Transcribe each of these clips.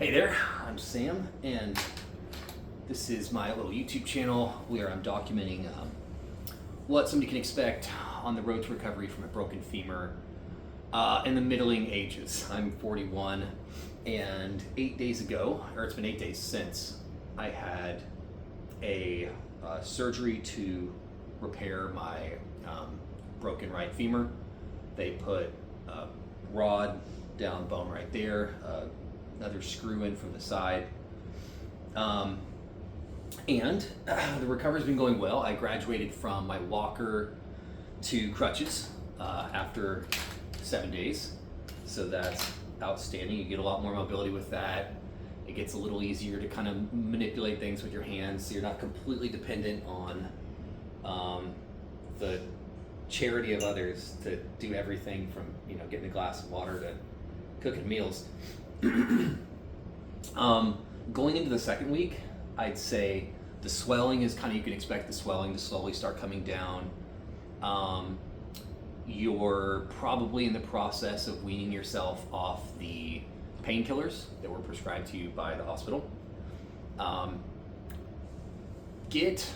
Hey there, I'm Sam, and this is my little YouTube channel where I'm documenting what somebody can expect on the road to recovery from a broken femur in the middling ages. I'm 41, and 8 days ago, or it's been 8 days since, I had a surgery to repair my broken right femur. They put a rod down bone right there, another screw in from the side, and the recovery's been going well. I graduated from my walker to crutches after 7 days, so that's outstanding. You get a lot more mobility with that. It gets a little easier to kind of manipulate things with your hands, so you're not completely dependent on the charity of others to do everything from, getting a glass of water to cooking meals. Going into the second week, I'd say the swelling is you can expect the swelling to slowly start coming down. You're probably in the process of weaning yourself off the painkillers that were prescribed to you by the hospital. Get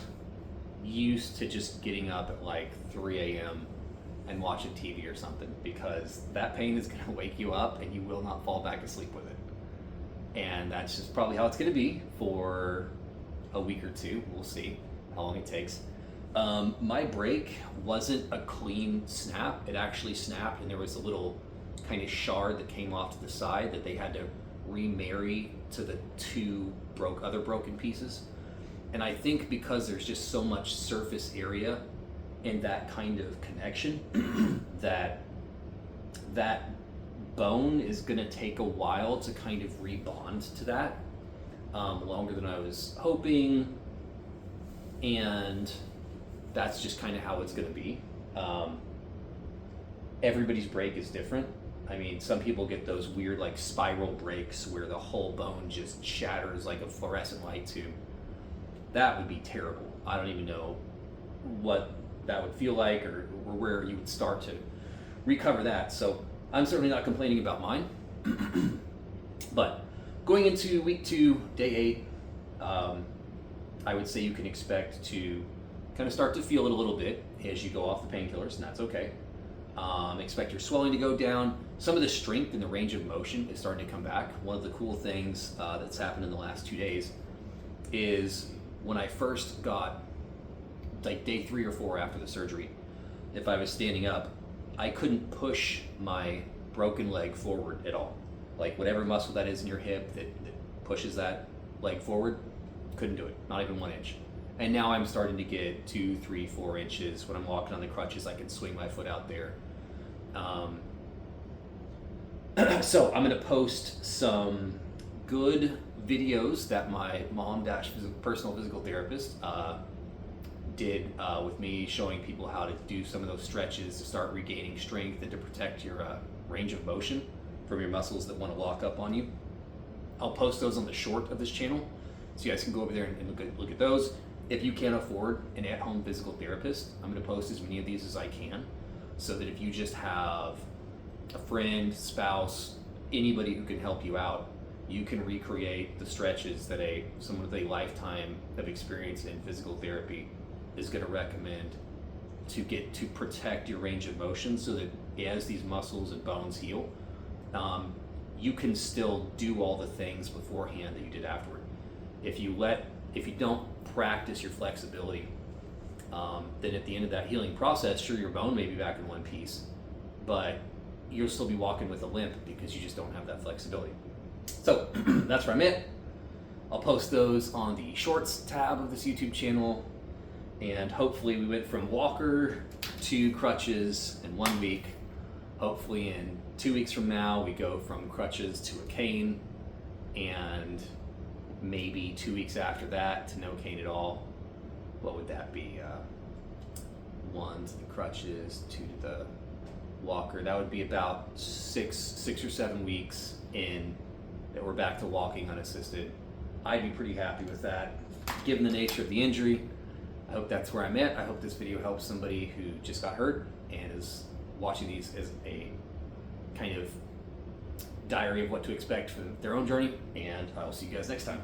used to just getting up at like 3 a.m. and watching TV or something, because that pain is going to wake you up and you will not fall back asleep with it. And that's just probably how it's going to be for a week or two. We'll see how long it takes. My break wasn't a clean snap. It actually snapped, and there was a little kind of shard that came off to the side that they had to remarry to the two other broken pieces. And I think because there's just so much surface area in that kind of connection that bone is going to take a while to kind of rebond to that, longer than I was hoping, and that's just kind of how it's going to be. Everybody's break is different. I mean, some people get those weird like spiral breaks where the whole bone just shatters like a fluorescent light tube. That would be terrible. I don't even know what that would feel like or where you would start to recover that. So I'm certainly not complaining about mine. But going into week 2, day 8, I would say you can expect to kind of start to feel it a little bit as you go off the painkillers, and that's okay. Expect your swelling to go down. Some of the strength and the range of motion is starting to come back. One of the cool things that's happened in the last 2 days is when I first got, like day 3 or 4 after the surgery, if I was standing up, I couldn't push my broken leg forward at all. Like whatever muscle that is in your hip that pushes that leg forward, couldn't do it, not even 1 inch. And now I'm starting to get 2, 3, 4 inches. When I'm walking on the crutches, I can swing my foot out there. So I'm going to post some good videos that my mom personal physical therapist did with me, showing people how to do some of those stretches to start regaining strength and to protect your range of motion from your muscles that want to lock up on you. I'll post those on the short of this channel, so you guys can go over there and look at those. If you can't afford an at-home physical therapist, I'm going to post as many of these as I can, so that if you just have a friend, spouse, anybody who can help you out, you can recreate the stretches that someone with a lifetime of experience in physical therapy is going to recommend to protect your range of motion, so that as these muscles and bones heal, you can still do all the things beforehand that you did afterward. If you don't practice your flexibility, then at the end of that healing process, sure, your bone may be back in one piece, but you'll still be walking with a limp because you just don't have that flexibility. So that's where I'm at. I'll post those on the shorts tab of this YouTube channel, and hopefully we went from walker to crutches in 1 week. Hopefully in 2 weeks from now we go from crutches to a cane, and maybe 2 weeks after that to no cane at all. What would that be? 1 to the crutches, 2 to the walker. That would be about 6 or 7 weeks in that we're back to walking unassisted. I'd be pretty happy with that, given the nature of the injury. I hope that's where I'm at. I hope this video helps somebody who just got hurt and is watching these as a kind of diary of what to expect for their own journey, and I will see you guys next time.